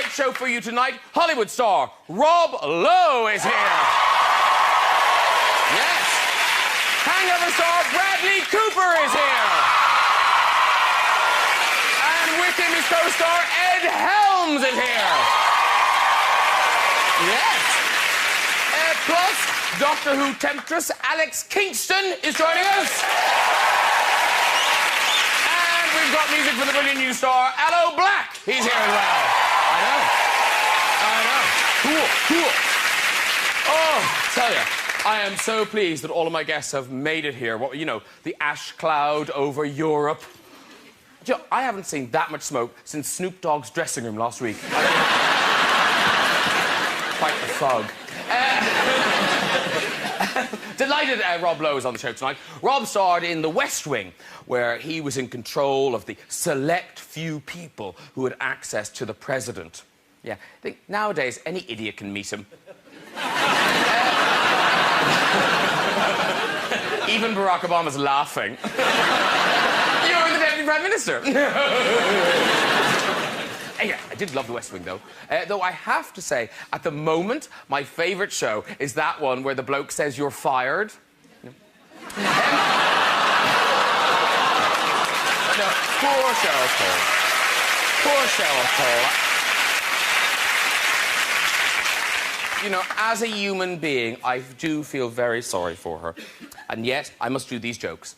great show for you tonight. Hollywood star Rob Lowe is here. Yes. Hangover star Bradley Cooper is here. And with him is co-star Ed Helms is here. Yes. Plus, Doctor Who temptress Alex Kingston is joining us. And we've got music for the brilliant new star Aloe Black. He's here as well. I know. Cool. Oh, tell you, I am so pleased that all of my guests have made it here. What, you know, the ash cloud over Europe. You know, I haven't seen that much smoke since Snoop Dogg's dressing room last week. Quite the fog. Delighted Rob Lowe is on the show tonight. Rob starred in The West Wing, where he was in control of the select few people who had access to the president. Yeah, I think nowadays any idiot can meet him. Even Barack Obama's laughing. You're the Deputy Prime Minister. Yeah, I did love The West Wing, though. Though I have to say, at the moment, my favourite show is that one where the bloke says you're fired. No, poor Cheryl Cole. Poor Cheryl Cole. You know, as a human being, I do feel very sorry for her. And yet, I must do these jokes.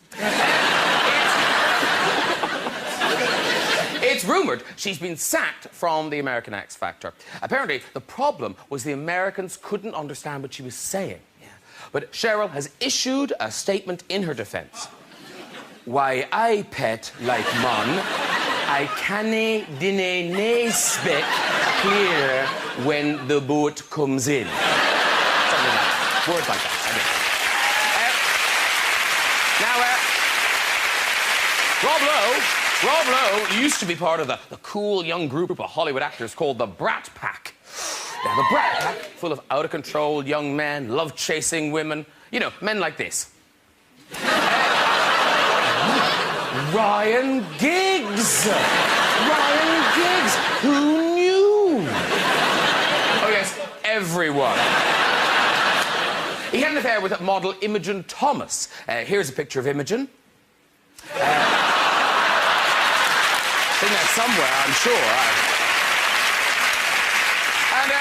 It's rumoured she's been sacked from the American X Factor. Apparently, the problem was the Americans couldn't understand what she was saying. Yeah. But Cheryl has issued a statement in her defence. Why, I pet like mon. I cannae dinna nae speak clear when the boat comes in. Something like that. Words like that. Rob Lowe used to be part of the cool young group of Hollywood actors called the Brat Pack. Now, the Brat Pack, full of out-of-control young men, love-chasing women. You know, men like this. Ryan Giggs! Ryan Giggs! Who knew? Oh, yes, everyone. He had an affair with model Imogen Thomas. Here's a picture of Imogen. In there somewhere, I'm sure. And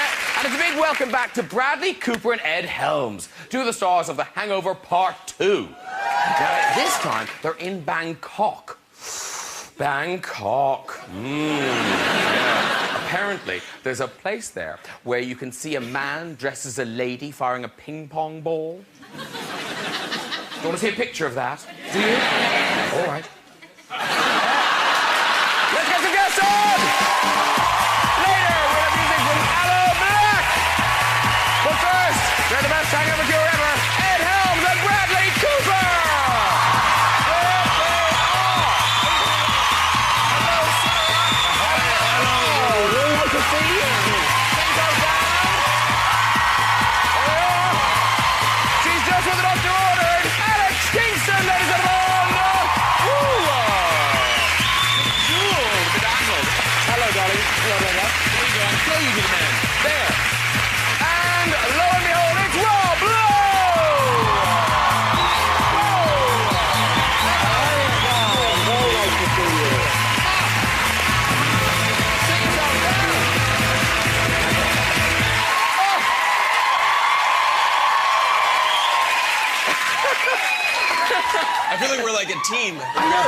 it's a big welcome back to Bradley Cooper and Ed Helms, two of the stars of The Hangover Part 2. Now, this time, they're in Bangkok. Bangkok. Yeah. Apparently, there's a place there where you can see a man dressed as a lady firing a ping-pong ball. Do you want to see a picture of that? Do you? All right. Let's get some guests on! Later, we'll have music from Aloe Black! But first, they're the best hangover duo ever, Ed Helms and Bradley Cooper! There they are! Hello, sir! Hello! Really good to see you! Things are down! There they are! She's just what the doctor ordered! Alex Kingston, ladies and gentlemen! Hello, darling. Hello, Brenda. How you doing? Play you, good man. There. And lo and behold, it's Rob Lowe! Very nice to see you. Sing some down. I feel like we're like a team. I know.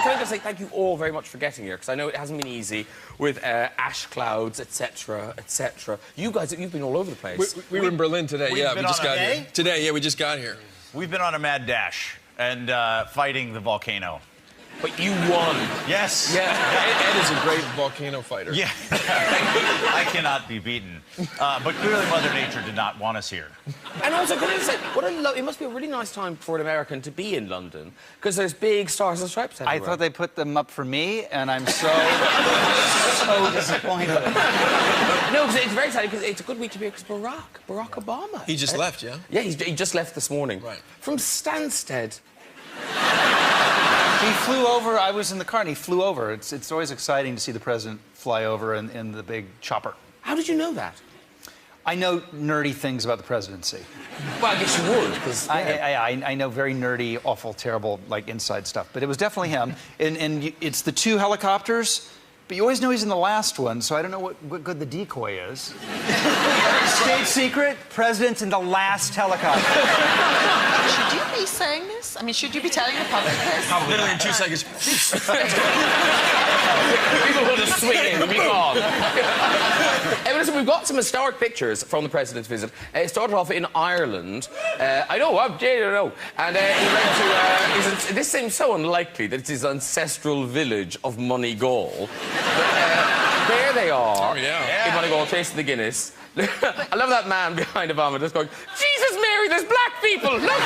Can I just say thank you all very much for getting here, because I know it hasn't been easy with ash clouds, etc., etc. You guys, you've been all over the place. We were in Berlin today. Yeah, we just got here. Today, yeah, we just got here. We've been on a mad dash and fighting the volcano. But you won. Yes. Yeah. Ed is a great volcano fighter. Yeah. I cannot be beaten. But clearly Mother Nature did not want us here. And also, can I just say, it must be a really nice time for an American to be in London, because there's big stars and stripes everywhere. I thought they put them up for me, and I'm so disappointed. No, because it's very exciting, because it's a good week to be here, because Barack Obama. He just left, yeah? Yeah, he just left this morning. Right. From Stansted. He flew over, I was in the car, and he flew over. It's always exciting to see the president fly over in the big chopper. How did you know that? I know nerdy things about the presidency. Well, I guess you would, because... I know very nerdy, awful, terrible, like, inside stuff. But it was definitely him. And it's the 2 helicopters, but you always know he's in the last one, so I don't know what good the decoy is. State secret, president's in the last helicopter. Should you be saying this? I mean, should you be telling the public this? Literally in 2 seconds. People will just swing in and be gone. Listen, we've got some historic pictures from the president's visit. It started off in Ireland. I know. And he went to... this seems so unlikely that it's his ancestral village of Moneygall. But there they are in Moneygall, tasting the Guinness. I love that man behind Obama just going, Jesus, Mary, there's black people! Look!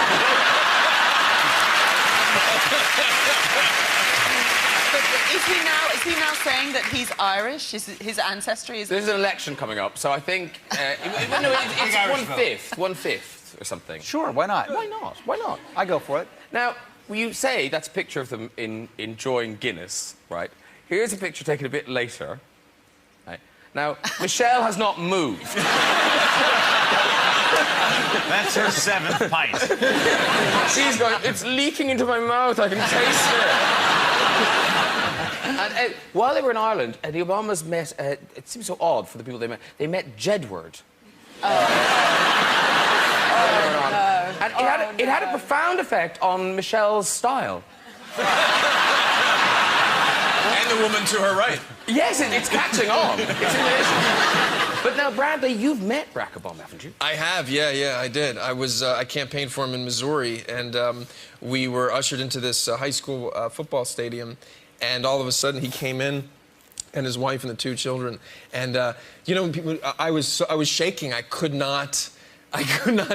Is he now saying that he's Irish? His ancestry is... There's an election coming up, so I think... it's one-fifth or something. Sure, why not? Why not? Why not? I go for it. Now, you say that's a picture of them enjoying Guinness, right? Here's a picture taken a bit later. Right. Now, Michelle has not moved. That's her 7th pint. She's going, it's leaking into my mouth, I can taste it. And while they were in Ireland, the Obamas met, it seems so odd for the people they met Jedward. And it had a profound effect on Michelle's style. And the woman to her right. Yes, it's catching on. It's amazing. But now, Bradley, you've met Barack Obama, haven't you? I have, yeah, I did. I campaigned for him in Missouri, and we were ushered into this high school football stadium, and all of a sudden he came in, and his wife and the 2 children, and you know, I was shaking. I could not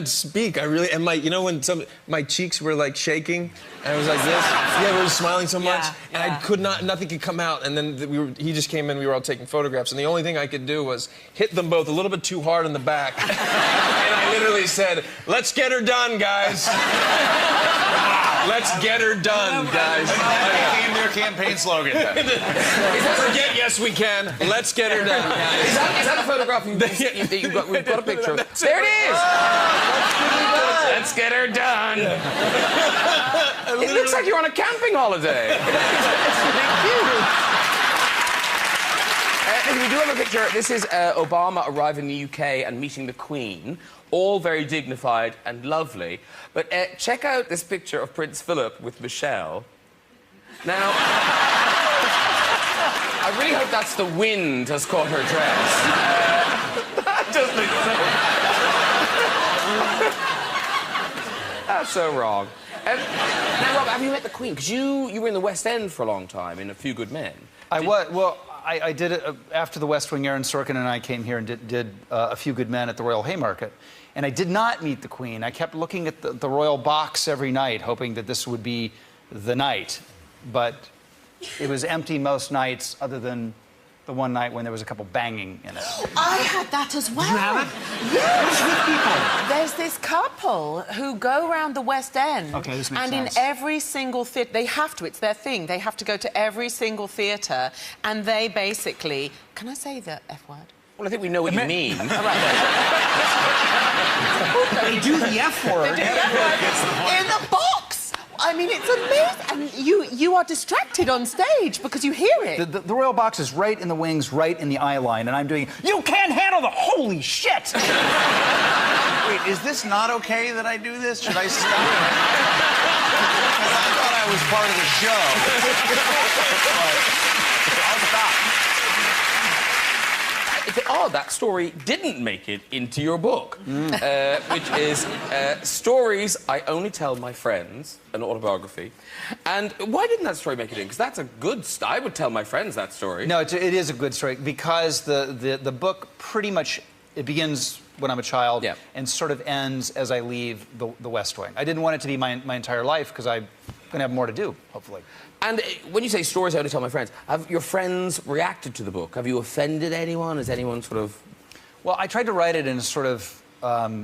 speak. I really, and my cheeks were like shaking, and I was like this. Yeah, we were smiling so much, and I could not, nothing could come out. And then he just came in, we were all taking photographs, and the only thing I could do was hit them both a little bit too hard in the back. And I literally said, "Let's get her done, guys. Let's get her done, guys." That became their campaign slogan. Forget yes we can. Let's get her done, guys. Is that a photograph you've got? We've got a picture. There it is. Let's get her done. It looks like you're on a camping holiday. It's really cute. We do have a picture. This is Obama arriving in the UK and meeting the Queen. All very dignified and lovely. But check out this picture of Prince Philip with Michelle. Now, I really hope that's the wind has caught her dress. That just looks so... That's so wrong. Now, Rob, have you met the Queen? Because you were in the West End for a long time in A Few Good Men. I was. Well, I did it after the West Wing. Aaron Sorkin and I came here and did A Few Good Men at the Royal Haymarket. And I did not meet the Queen. I kept looking at the royal box every night, hoping that this would be the night. But it was empty most nights, other than the one night when there was a couple banging in it. I had that as well. Did you have it? Yes. There's this couple who go around the West End. Okay, this makes and sense. in every single theatre, they have to, it's their thing. They have to go to every single theatre, and they basically... Can I say the F word? Well, I think we know what you mean. All right. They do the F word. They do the F word in the box. I mean, it's amazing. And you are distracted on stage because you hear it. The royal box is right in the wings, right in the eye line, and I'm doing, you can't handle the holy shit! Wait, is this not okay that I do this? Should I stop? Because I thought I was part of the show. But I'll stop. It's odd that story didn't make it into your book, which is Stories I Only Tell My Friends, an autobiography. And why didn't that story make it in? Because that's a good... I would tell my friends that story. No, it is a good story, because the book pretty much... It begins when I'm a child and sort of ends as I leave the West Wing. I didn't want it to be my entire life, because I'm going to have more to do, hopefully. And when you say stories I only tell my friends, have your friends reacted to the book? Have you offended anyone? Has anyone sort of... Well, I tried to write it in a sort of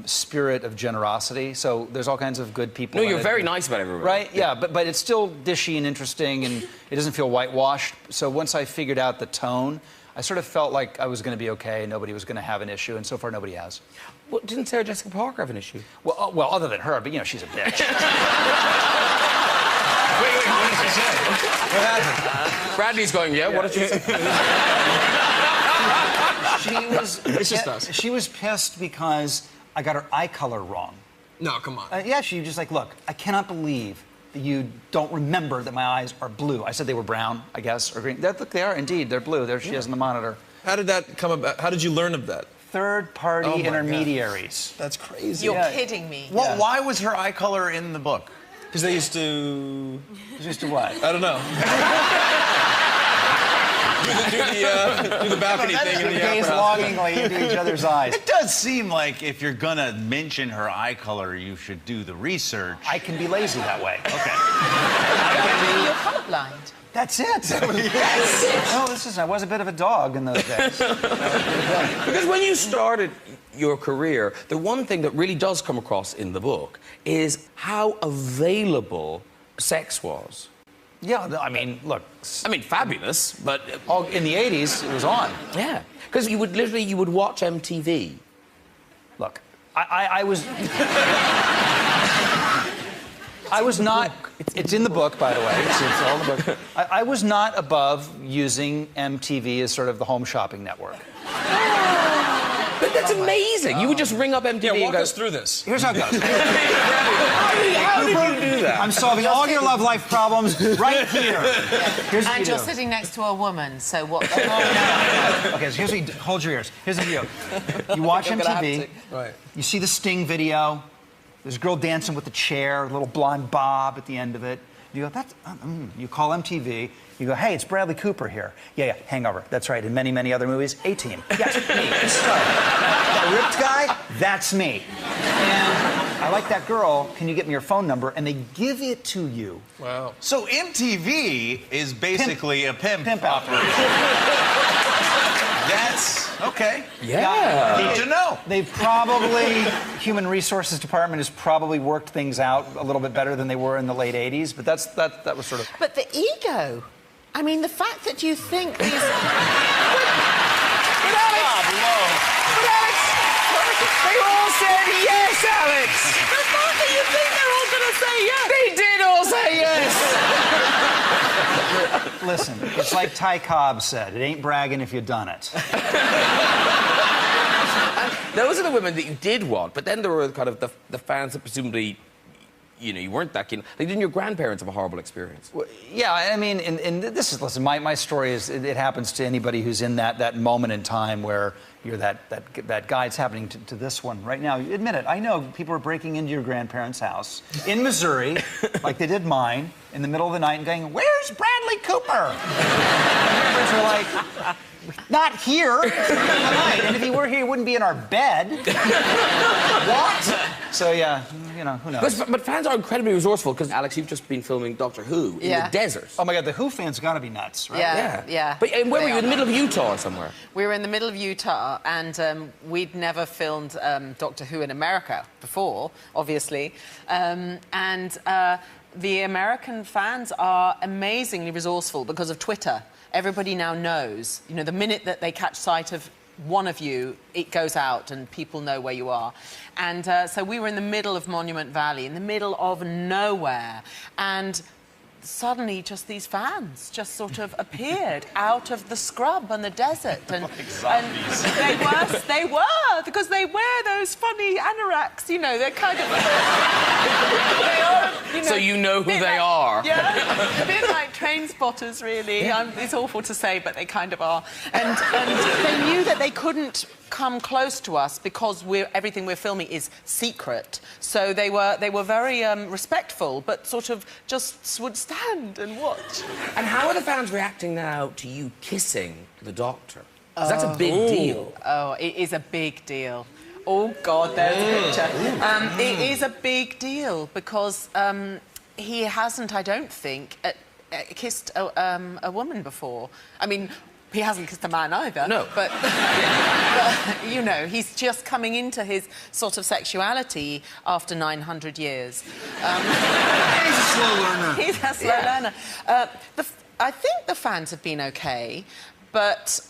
spirit of generosity, so there's all kinds of good people No, in you're it. very nice about everybody. Right, yeah, but it's still dishy and interesting, and it doesn't feel whitewashed. So once I figured out the tone, I sort of felt like I was going to be okay, nobody was going to have an issue, and so far nobody has. Well, didn't Sarah Jessica Parker have an issue? Well, other than her, but you know, she's a bitch. Wait, what did she say? What happened? Bradley's going, yeah, what did you say? It's just us. She was pissed because I got her eye color wrong. No, come on. Yeah, she was just like, look, I cannot believe that you don't remember that my eyes are blue. I said they were brown, I guess, or green. Look, they are indeed. They're blue. There she is on the monitor. How did that come about? How did you learn of that? Third-party Oh my intermediaries. That's crazy. You're kidding me. Well, why was her eye color in the book? Because they used to... Just to what? I don't know. do the balcony thing in the Gaze opera house. longingly into each other's eyes. It does seem like if you're gonna mention her eye color, you should do the research. I can be lazy that way. Okay. You're colourblind. That's it. Yes. No, I was a bit of a dog in those days. Because when you started your career, the one thing that really does come across in the book is how available sex was. Yeah, I mean, look. I mean, fabulous, but... In the 80s, it was on. Yeah, because you would watch MTV. Look, I was... I was not... It's in the book, by the way. It's all in the book. I was not above using MTV as sort of the home shopping network. But that's amazing. You would just ring up MTV Yeah, and walk go... us through this. Here's how it goes. How did you do that? I'm solving all your love life problems right here. Here's what And you you're do. sitting next to a woman, so what? Okay, so here's what you do. Hold your ears. Here's the deal. You watch You're gonna have MTV. Right. You see the Sting video. There's a girl dancing with the chair, a little blonde bob at the end of it. You go, that's... You call MTV. You go, hey, it's Bradley Cooper here. Yeah, Hangover. That's right. In many, many other movies. A-Team. Yes, me. So, that ripped guy, that's me. And I like that girl. Can you get me your phone number? And they give it to you. Wow. So MTV is basically a pimp operation. That's okay. Yeah. Need to know. They've probably, Human Resources Department has probably worked things out a little bit better than they were in the late 80s, but that was sort of... But the ego. I mean, the fact that you think these... They all said yes, Alex! The fact that you think they're all going to say yes. They did all say yes! Listen, it's like Ty Cobb said, it ain't bragging if you done it. Those are the women that you did want, but then there were kind of the fans that presumably, you know, you weren't that keen. Like, didn't your grandparents have a horrible experience? Well, yeah, I mean, and this is, listen, my story is, it happens to anybody who's in that moment in time where you're that guy. It's happening to this one right now. Admit it, I know people are breaking into your grandparents' house in Missouri, like they did mine, in the middle of the night and going, where's Bradley Cooper? And your parents are like, not here in the night. And if he were here, he wouldn't be in our bed. What? So, yeah, you know, who knows? But fans are incredibly resourceful, because, Alex, you've just been filming Doctor Who in the desert. Oh, my God, the Who fans got to be nuts, right? Yeah. But where were you, in the middle of Utah or somewhere? We were in the middle of Utah, and we'd never filmed Doctor Who in America before, obviously. The American fans are amazingly resourceful because of Twitter. Everybody now knows. You know, the minute that they catch sight of one of you, it goes out and people know where you are. And so we were in the middle of Monument Valley, in the middle of nowhere. And suddenly just these fans just sort of appeared out of the scrub and the desert. And, Like zombies. and they were, because they wear those funny anoraks, you know, they're kind of... they are, you know... So you know who bit they like- are. Yeah, a bit like train spotters, really. It's awful to say, but they kind of are. And they knew that they couldn't come close to us because everything we're filming is secret. So they were very respectful, but sort of just would stand and watch. And how are the fans reacting now to you kissing the Doctor? 'Cause that's a big deal. Oh, it is a big deal. Oh, God, there's a picture. It is a big deal because he hasn't, I don't think, kissed a woman before. I mean, he hasn't kissed a man either. No. But, you know, he's just coming into his sort of sexuality after 900 years. He's a slow learner. He's a slow learner. I think the fans have been okay, But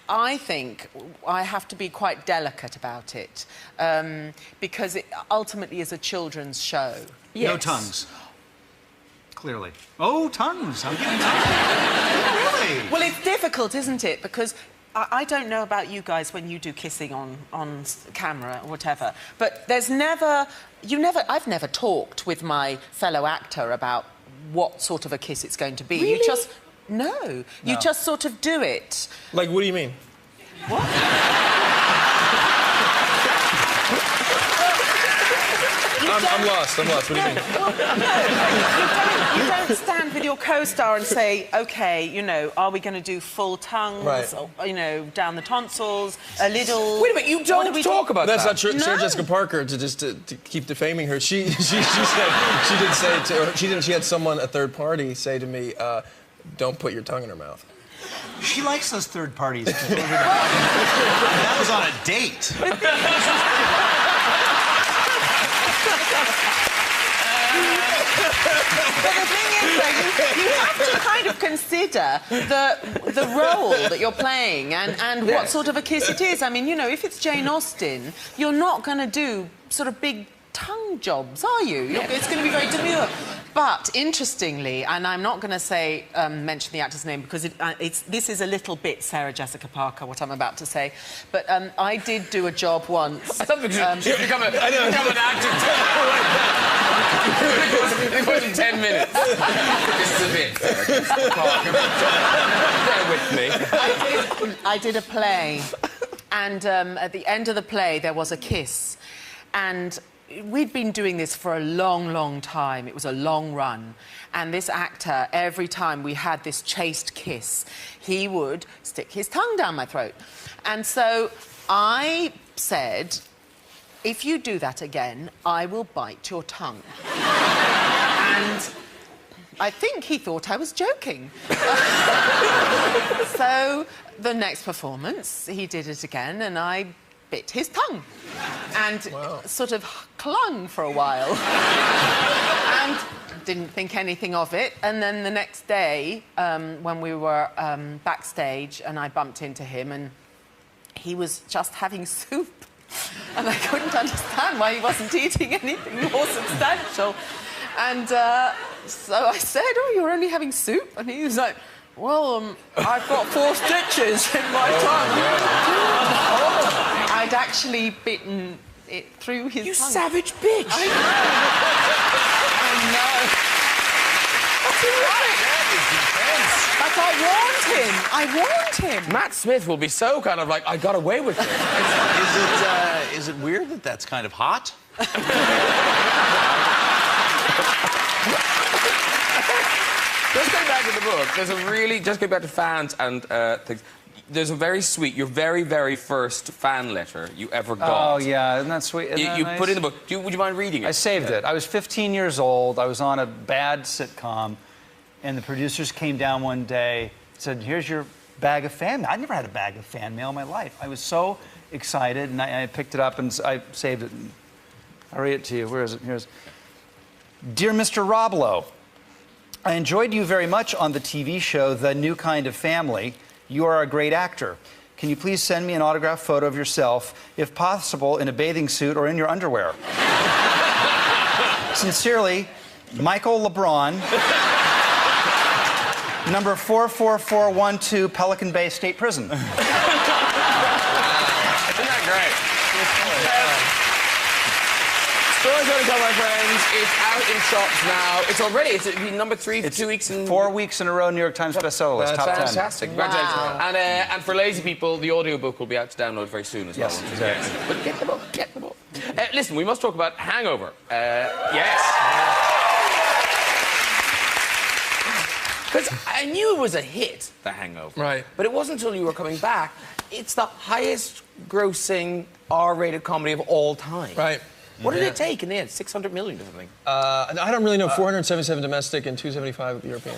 I think I have to be quite delicate about it because it ultimately is a children's show. No tongues. Clearly. Oh, tongues. I'm getting tongues. Really? Well, it's difficult, isn't it? Because I don't know about you guys when you do kissing on camera or whatever, but there's I've never talked with my fellow actor about what sort of a kiss it's going to be. Really? No. You just sort of do it. Like, what do you mean? I'm lost. What do you mean? You don't stand with your co-star and say, OK, you know, are we going to do full tongues, right. or, you know, down the tonsils, a little... Wait a minute, you don't talk about that. That's not true. No. Sarah Jessica Parker, to keep defaming her, she had someone, a third party, say to me, don't put your tongue in her mouth. She likes those third parties. That was on a date. But the thing is, like, you have to kind of consider the role that you're playing and what sort of a kiss it is. I mean, you know, if it's Jane Austen, you're not going to do sort of big tongue jobs, are you? It's going to be very demure. But interestingly, and I'm not going to say mention the actor's name because this is a little bit Sarah Jessica Parker, what I'm about to say. But I did do a job once. I thought you've become an actor. It was 10 minutes. This is a bit Sarah Jessica Parker. Bear with me. I did a play, and at the end of the play there was a kiss, and we'd been doing this for a long, long time. It was a long run. And this actor, every time we had this chaste kiss, he would stick his tongue down my throat. And so I said, if you do that again, I will bite your tongue. And I think he thought I was joking. So the next performance, he did it again, and I bit his tongue and sort of clung for a while and didn't think anything of it. And then the next day, when we were backstage and I bumped into him and he was just having soup and I couldn't understand why he wasn't eating anything more substantial. And so I said, oh, you're only having soup? And he was like, well, I've got 4 stitches in my tongue. I'd actually bitten it through his tongue. You savage bitch! I know. That's right. But I warned him. Matt Smith will be so kind of like, I got away with it. Is it weird that that's kind of hot? Just going back to the book, there's a really... Just going back to fans and things. There's a very sweet... Your very, very first fan letter you ever got. Oh, yeah. Isn't that sweet? Isn't that you nice? put in the book. Would you mind reading it? I saved it. I was 15 years old. I was on a bad sitcom, and the producers came down one day and said, here's your bag of fan mail. I never had a bag of fan mail in my life. I was so excited, and I picked it up, and I saved it. I'll read it to you. Where is it? Here's... Dear Mr. Roblo, I enjoyed you very much on the TV show The New Kind of Family. You are a great actor. Can you please send me an autographed photo of yourself, if possible, in a bathing suit or in your underwear? Sincerely, Michael LeBron, number 44412, Pelican Bay State Prison. Isn't that great? Story's Gonna Come, my friends. It's out in shops now. It's already, it's number 3 for 2 weeks. 4 weeks in a row, New York Times bestseller list, top 10. Fantastic. Congratulations. And for lazy people, the audiobook will be out to download very soon as well. Yes, exactly. But get the book, get the book. Listen, we must talk about Hangover. Yes. Because I knew it was a hit, The Hangover. Right. But it wasn't until you were coming back. It's the highest grossing R-rated comedy of all time. Right. What did it take in the end? 600 million or something? I don't really know. 477 domestic and 275 European.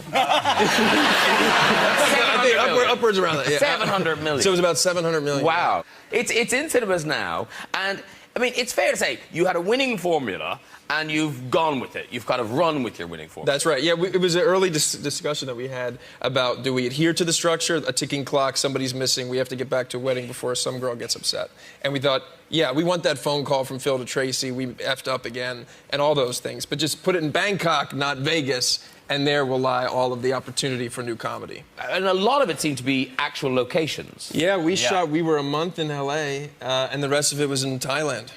Upwards around that. Yeah. 700 million. So it was about 700 million. Wow. It's in cinemas now, and I mean, it's fair to say you had a winning formula, and you've gone with it. You've kind of run with your winning formula. That's right. Yeah, it was an early discussion that we had about, do we adhere to the structure, a ticking clock, somebody's missing, we have to get back to a wedding before some girl gets upset. And we thought, yeah, we want that phone call from Phil to Tracy, we effed up again, and all those things. But just put it in Bangkok, not Vegas, and there will lie all of the opportunity for new comedy. And a lot of it seemed to be actual locations. Yeah, we were a month in L.A., and the rest of it was in Thailand.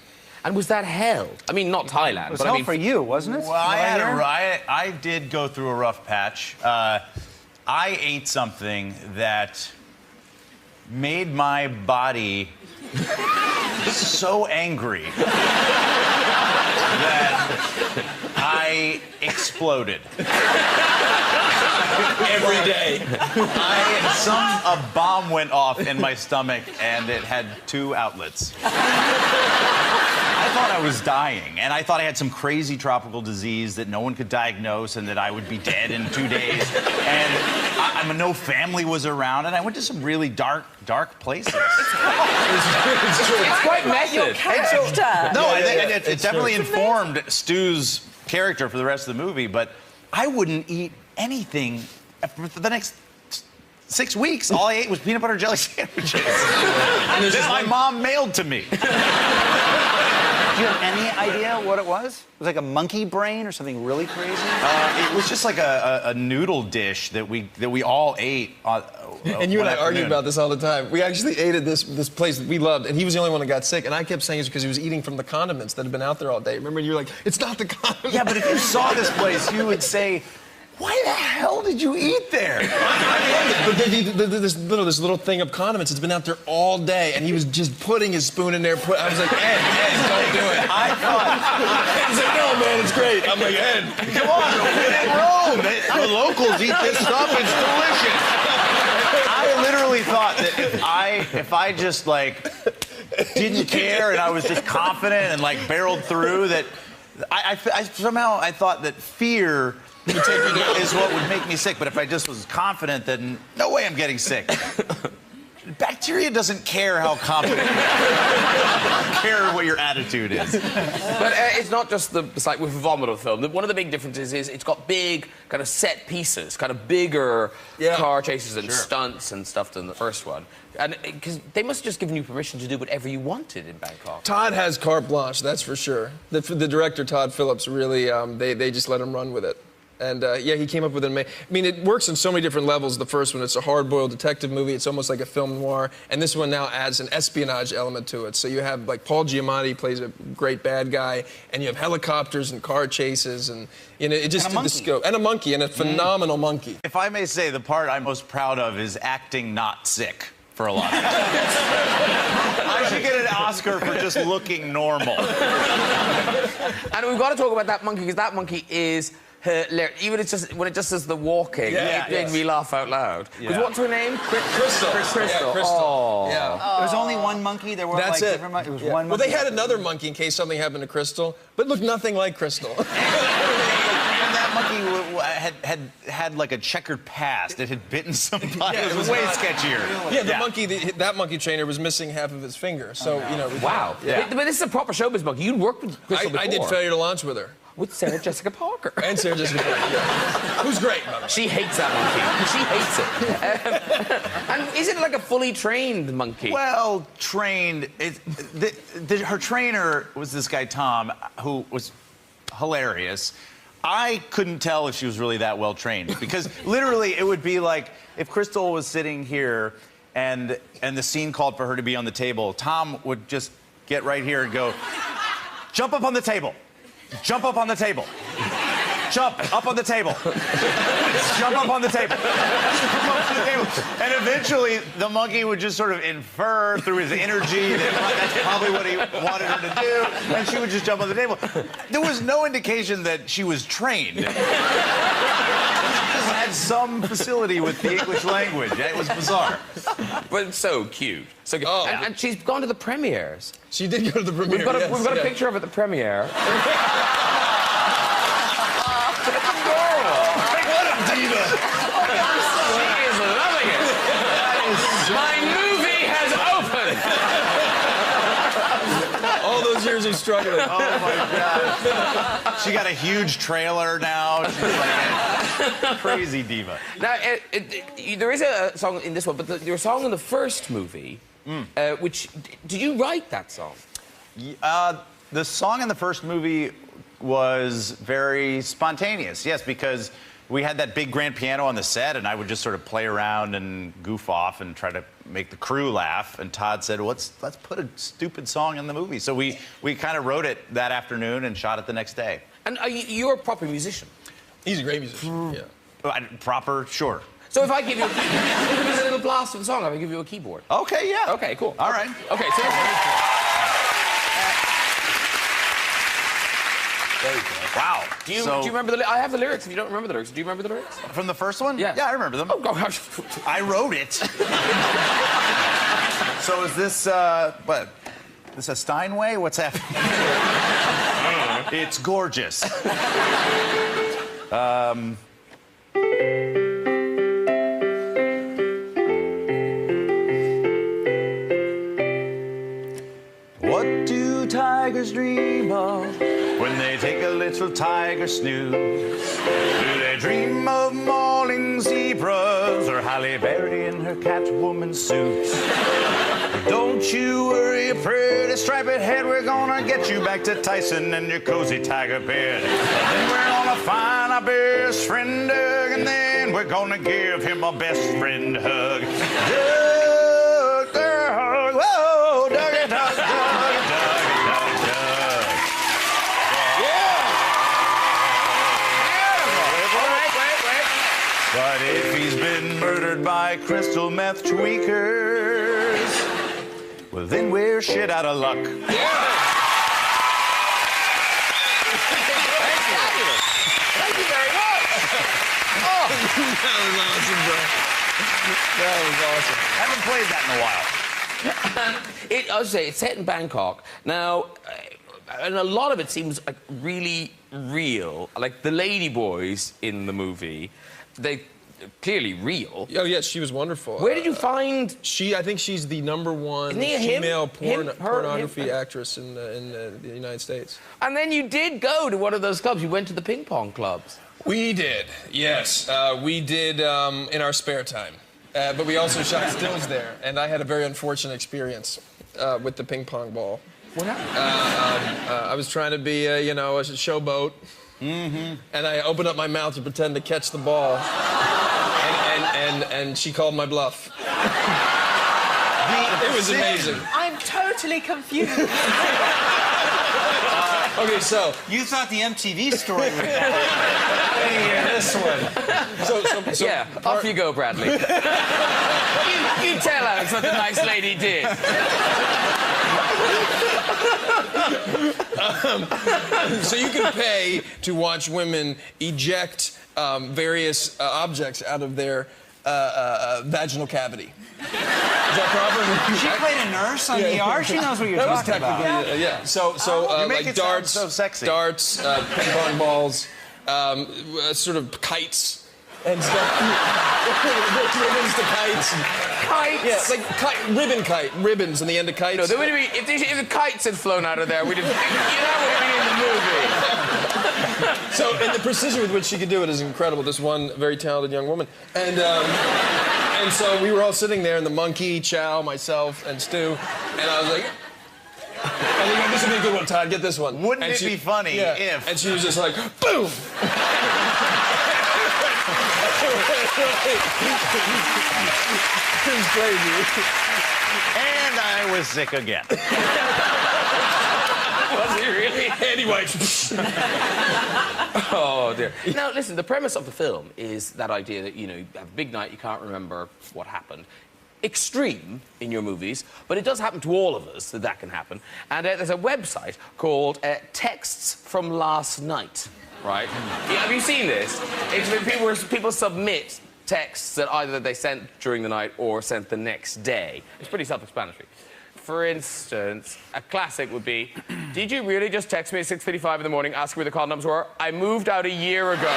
And was that hell? I mean, not Thailand, It was but hell I mean... for you, wasn't it? Well, I did go through a rough patch. I ate something that made my body so angry that I exploded. Every day. A bomb went off in my stomach, and it had 2 outlets. I thought I was dying, and I thought I had some crazy tropical disease that no one could diagnose, and that I would be dead in 2 days. And no family was around, and I went to some really dark places. It's quite method. It definitely informed Stu's character for the rest of the movie, but I wouldn't eat anything for the next 6 weeks. All I ate was peanut butter jelly sandwiches that my mom mailed to me. Do you have any idea what it was? It was like a monkey brain or something really crazy? It was just like a noodle dish that we all ate. And you and I argue about this all the time. We actually ate at this place that we loved, and he was the only one that got sick. And I kept saying it's because he was eating from the condiments that had been out there all day. Remember, you were like, it's not the condiments. Yeah, but if you saw this place, you would say, why the hell did you eat there? But this little thing of condiments, it's been out there all day, and he was just putting his spoon in there. I was like, Ed, don't do it. I thought... He's like, no, man, it's great. I'm like, Ed. Come on, in Rome. The locals eat this stuff. It's delicious. I literally thought that if I just, like, didn't care and I was just confident and, like, barreled through, that somehow I thought that fear is what would make me sick. But if I just was confident, then no way I'm getting sick. Bacteria doesn't care how confident you are. Care what your attitude is. But it's not just it's like with Vomito film. One of the big differences is it's got big kind of set pieces, kind of bigger car chases and stunts and stuff than the first one. And because they must have just given you permission to do whatever you wanted in Bangkok. Todd has carte blanche, that's for sure. The director, Todd Phillips, really, they just let him run with it. And yeah, he came up with I mean, it works on so many different levels. The first one, it's a hard-boiled detective movie. It's almost like a film noir. And this one now adds an espionage element to it. So you have, like, Paul Giamatti plays a great bad guy, and you have helicopters and car chases, and, you know, it just did the scope. And a monkey, and a phenomenal monkey. If I may say, the part I'm most proud of is acting not sick for a lot of it. I should get an Oscar for just looking normal. And we've got to talk about that monkey, because that monkey is hilarious. Even when it just does the walking, it made me laugh out loud. Because what's her name? Crystal. Crystal. Yeah, Crystal. Oh. Yeah. There was only one monkey. There weren't That's like it. different monkeys. It was one monkey. Well, they had another monkey in case something happened to Crystal, but looked nothing like Crystal. And that monkey had like a checkered past. It had bitten somebody. It was way sketchier. Yeah, that monkey trainer was missing half of his finger. So, you know. Wow. Yeah. But this is a proper showbiz monkey. You'd worked with Crystal before. I did Failure to Launch with her. With Sarah Jessica Parker. And Sarah Jessica Parker, yeah. Who's great, by the way. She hates that monkey. She hates it. And is it like a fully trained monkey? Well, trained. Her trainer was this guy, Tom, who was hilarious. I couldn't tell if she was really that well trained, because literally it would be like if Crystal was sitting here and the scene called for her to be on the table, Tom would just get right here and go, jump up on the table. Jump up on the table. Jump up on the table. Jump up on the table. Jump up on the table. And eventually, the monkey would just sort of infer through his energy that that's probably what he wanted her to do, and she would just jump on the table. There was no indication that she was trained. She just had some facility with the English language. It was bizarre. But so cute. So cute. Oh. And she's gone to the premieres. She did go to the premiere. We've got a picture of her at the premiere. years of struggling. Oh my God. She got a huge trailer now. She's like a crazy diva. Now, there is a song in this one, but your song in the first movie, which did you write that song? The song in the first movie was very spontaneous, yes, because we had that big grand piano on the set, and I would just sort of play around and goof off and try to make the crew laugh. And Todd said, let's put a stupid song in the movie. So we kind of wrote it that afternoon and shot it the next day. And you're a proper musician. He's a great musician. Yeah. Proper, sure. So if I give you a little blast of the song, I will give you a keyboard. Okay, yeah. Okay, cool. All right. Okay, so There you go. Wow. do you remember I have the lyrics if you don't remember the lyrics. Do you remember the lyrics? From the first one? Yeah. Yeah, I remember them. Oh, gosh. I wrote it. So is this, what? This a Steinway? What's happening? It's gorgeous. What do tigers dream of when they take a little tiger snooze? Do they dream of mauling zebras or Halle Berry in her Catwoman suit? Don't you worry, pretty striped head, we're gonna get you back to Tyson and your cozy tiger bed. Then we're gonna find our best friend Doug, and then we're gonna give him a best friend hug. Doug, Doug, whoa, Dougie, Doug, Doug, Doug, Doug, Doug. Wait. But if he's been murdered by crystal meth tweakers, well, then we're shit out of luck. Thank you very much. That was awesome, bro. That was awesome. Haven't played that in a while. I would say it's set in Bangkok. Now, and a lot of it seems like really real. Like the lady boys in the movie, they're clearly real. Oh, yeah, she was wonderful. Where did you find... I think she's the #1 Isn't he a him? female Him, her, pornography him? actress in the United States. And then you did go to one of those clubs. You went to the ping pong clubs. We did, yes. We did in our spare time. But we also shot stills there, and I had a very unfortunate experience with the ping pong ball. What happened? I was trying to be, a showboat, and I opened up my mouth to pretend to catch the ball, and she called my bluff. It was amazing. I'm totally confused. Okay, so You thought the MTV story would hear this one. so Yeah, off you go, Bradley. you tell Alex what the nice lady did. So you can pay to watch women eject various objects out of their vaginal cavity. Is that proper? She played a nurse on ER. She knows what you're That was talking about. technically, yeah. So You make like it sound darts, so sexy. darts, ping pong balls, sort of kites and stuff. Ribbons to kites. Kites? Yeah, like ribbons on the end of kites. No, there would be, if the kites had flown out of there, we'd have... That would have been in the movie. So, and the precision with which she could do it is incredible. This one very talented young woman. And so we were all sitting there, and the monkey, Chow, myself, and Stu, and I was like, and he goes, this would be a good one, Todd, get this one. Wouldn't And it be funny if... And she was just like, boom! It was crazy. And I was sick again. Was he really? Anyway. Oh, dear. Now, listen, the premise of the film is that idea that, you have a big night, you can't remember what happened. Extreme in your movies, but it does happen to all of us that can happen. And there's a website called Texts from Last Night, right? Yeah, have you seen this? It's when people submit texts that either they sent during the night or sent the next day. It's pretty self-explanatory. For instance, a classic would be, did you really just text me at 6:55 in the morning asking where the condoms were? I moved out a year ago.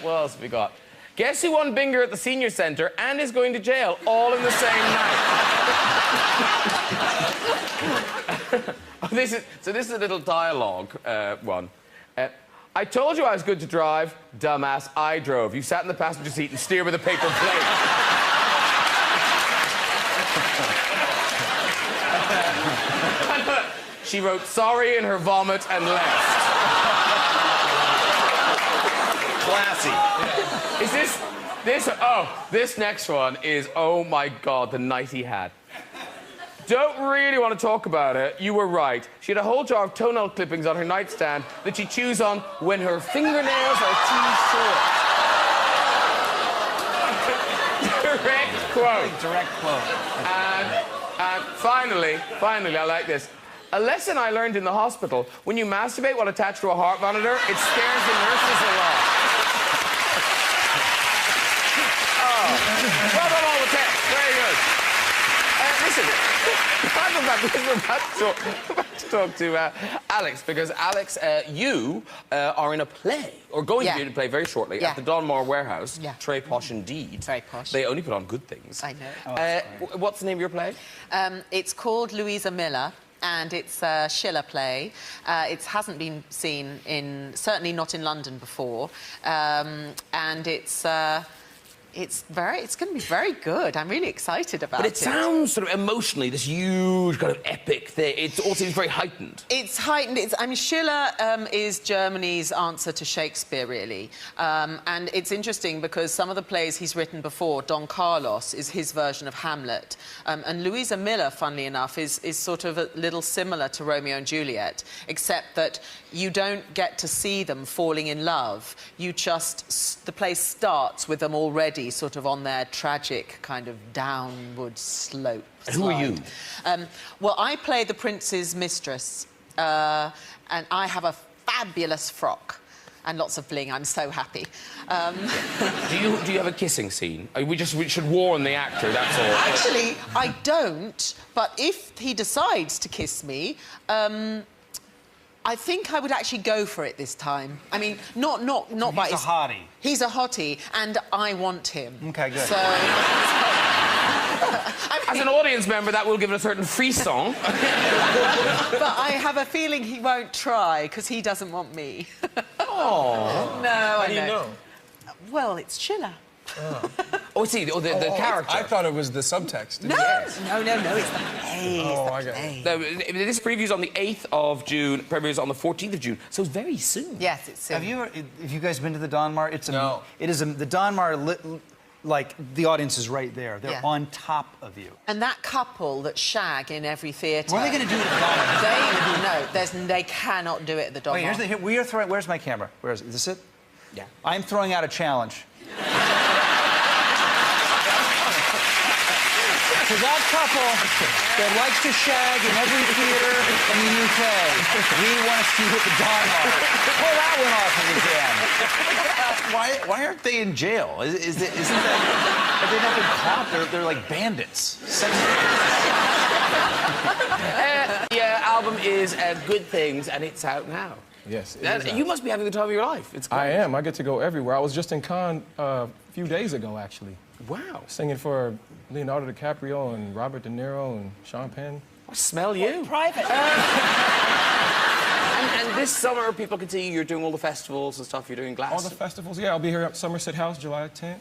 What else have we got? Guess who won bingo at the senior centre and is going to jail all in the same night? This is a little dialogue one. I told you I was good to drive. Dumbass, I drove. You sat in the passenger seat and steered with a paper plate. She wrote sorry in her vomit and left. Classy. Is this next one is, oh my God, the night he had. Don't really want to talk about it. You were right. She had a whole jar of toenail clippings on her nightstand that she chews on when her fingernails are too short. Direct quote. Direct quote. And finally, I like this. A lesson I learned in the hospital: when you masturbate while attached to a heart monitor, it scares the nurses a lot. Oh, well done, all the text. Very good. Listen, I'm about to talk to Alex, because Alex, you are in a play, or going to be in a play very shortly, at the Donmar Warehouse. Yeah. Très posh indeed. Very posh. They only put on good things. I know. What's the name of your play? It's called Louisa Miller. And it's a Schiller play. It hasn't been seen certainly not in London before. And it's going to be very good. I'm really excited about it. But it sounds sort of emotionally this huge kind of epic thing. It all seems very heightened. It's heightened. I mean, Schiller is Germany's answer to Shakespeare, really. And it's interesting because some of the plays he's written before, Don Carlos, is his version of Hamlet. And Louisa Miller, funnily enough, is sort of a little similar to Romeo and Juliet, except that you don't get to see them falling in love. The play starts with them already sort of on their tragic kind of downward slope. And who are you? Well, I play the prince's mistress, and I have a fabulous frock and lots of bling. I'm so happy. Do you have a kissing scene? We should warn the actor, that's all. Actually, I don't, but if he decides to kiss me, I think I would actually go for it this time. I mean, not by his... He's a hottie. He's a hottie, and I want him. Okay, good. So... As an audience member, that will give it a certain frisson. But I have a feeling he won't try, because he doesn't want me. Oh. No, How do you know? Well, it's Schiller. Oh, I see, the character. I thought it was the subtext. No, it's the play. Oh, I get it. This preview's on the 8th of June, premieres on the 14th of June, so it's very soon. Yes, it's soon. Have you guys been to the Donmar? No. It is the Donmar, like, the audience is right there. They're on top of you. And that couple that shag in every theatre... What are they going to do at the Donmar? They cannot do it at the Donmar. Wait, where's my camera? Is this it? Yeah. I'm throwing out a challenge. To that couple that likes to shag in every theatre in the UK, we want to see you at the Donmar. Pull that one off if you can. Why aren't they in jail? Isn't that... Have they not been caught? They're like bandits. Album is Good Things, and it's out now. Yes. You must be having the time of your life. It's great. I am. I get to go everywhere. I was just in Cannes a few days ago, actually. Wow. Singing for Leonardo DiCaprio and Robert De Niro and Sean Penn. I smell you. Private. And this summer, people can see you're doing all the festivals and stuff. You're doing Glastonbury. All the festivals, yeah. I'll be here at Somerset House, July 10th.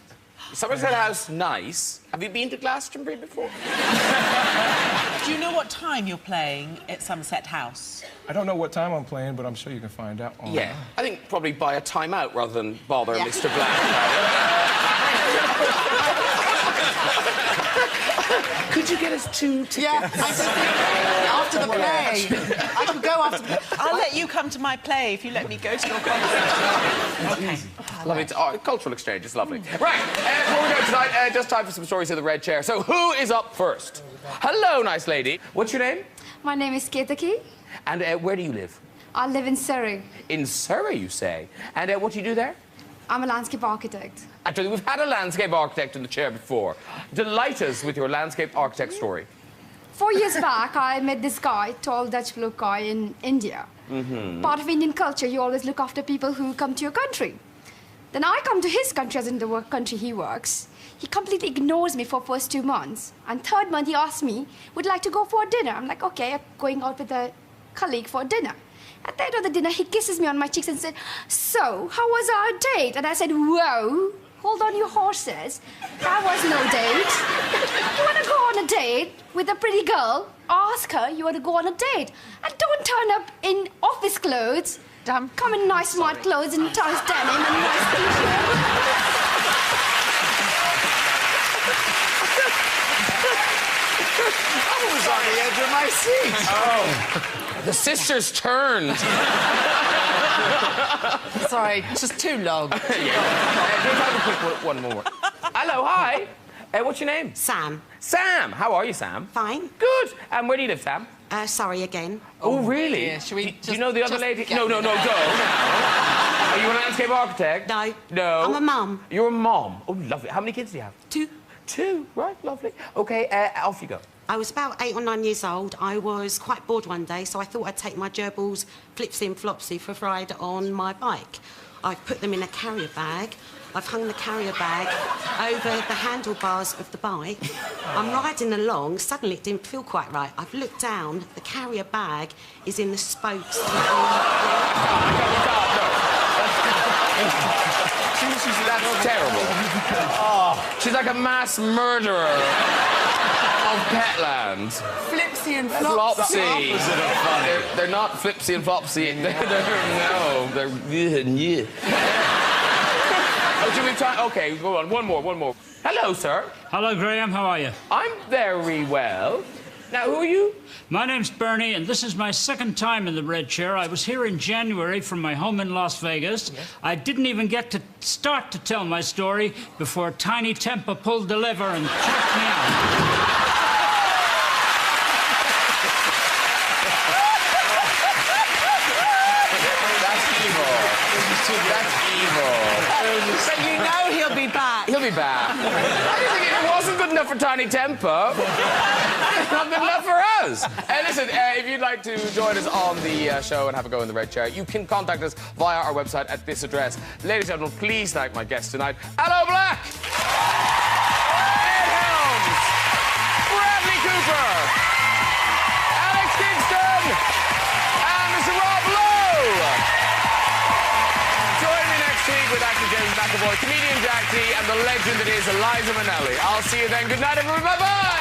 Somerset House, nice. Have you been to Glastonbury before? Do you know what time you're playing at Somerset House? I don't know what time I'm playing, but I'm sure you can find out. Yeah. I think probably buy a timeout rather than bother Mr. Black. Could you get us 2 tickets? Yeah, after the play. I could go after the play. I'll let you come to my play if you let me go to your concert. Okay. Lovely. Cultural exchange. It's lovely. Right. Before we go tonight, just time for some stories in the red chair. So who is up first? Hello, nice lady. What's your name? My name is Ketaki. And where do you live? I live in Serie. In Serie, you say. And what do you do there? I'm a landscape architect. Actually, we've had a landscape architect in the chair before. Delight us with your landscape architect story. 4 years back, I met this guy, tall Dutch blue guy in India. Part of Indian culture, you always look after people who come to your country. Then I come to his country, as in the work country he works. He completely ignores me for first 2 months. And third month, he asks me, would you like to go for dinner? I'm like, okay, I'm going out with a colleague for dinner. At the end of the dinner, he kisses me on my cheeks and said, so, how was our date? And I said, whoa, hold on your horses. That was no date. You want to go on a date with a pretty girl? Ask her you want to go on a date. And don't turn up in office clothes. Damn. Come in nice smart clothes and nice denim and nice t-shirt. I was on the edge of my seat. Oh, the sisters turned. Sorry, just too long. Yeah. Can we have a quick one more? Hello, hi. What's your name? Sam. Sam. How are you, Sam? Fine. Good. And where do you live, Sam? Sorry again. Oh, really? Yeah, should we Do you know the other lady? No, go now. Are you a landscape architect? No. No. I'm a mum. You're a mom. Oh, lovely. How many kids do you have? 2. 2. Right, lovely. OK, off you go. I was about 8 or 9 years old. I was quite bored one day, so I thought I'd take my gerbils, flipsy and flopsy, for a ride on my bike. I've put them in a carrier bag. I've hung the carrier bag over the handlebars of the bike. I'm riding along. Suddenly, it didn't feel quite right. I've looked down. The carrier bag is in the spokes. That's terrible. Oh, she's like a mass murderer of Petland. Flipsy and Flopsy. The opposite of funny. They're not Flipsy and Flopsy. They're yeah. Oh, do we try? Okay, go on. One more. Hello, sir. Hello, Graham. How are you? I'm very well. Now, who are you? My name's Bernie, and this is my second time in the red chair. I was here in January from my home in Las Vegas. Yes. I didn't even get to start to tell my story before Tiny Tempa pulled the lever and checked me out. That's evil. That's evil. But you know he'll be back. He'll be back. I think it wasn't good enough for Tiny Tempa. It's not good enough for us. Listen, if you'd like to join us on the show and have a go in the red chair, you can contact us via our website at this address. Ladies and gentlemen, please thank my guests tonight. Hello, Black! Ed Helms! Bradley Cooper! Alex Kingston! And Mr. Rob Lowe! Join me next week with actor James McAvoy, comedian Jack T, and the legend that is Eliza Minnelli. I'll see you then. Good night, everyone. Bye-bye!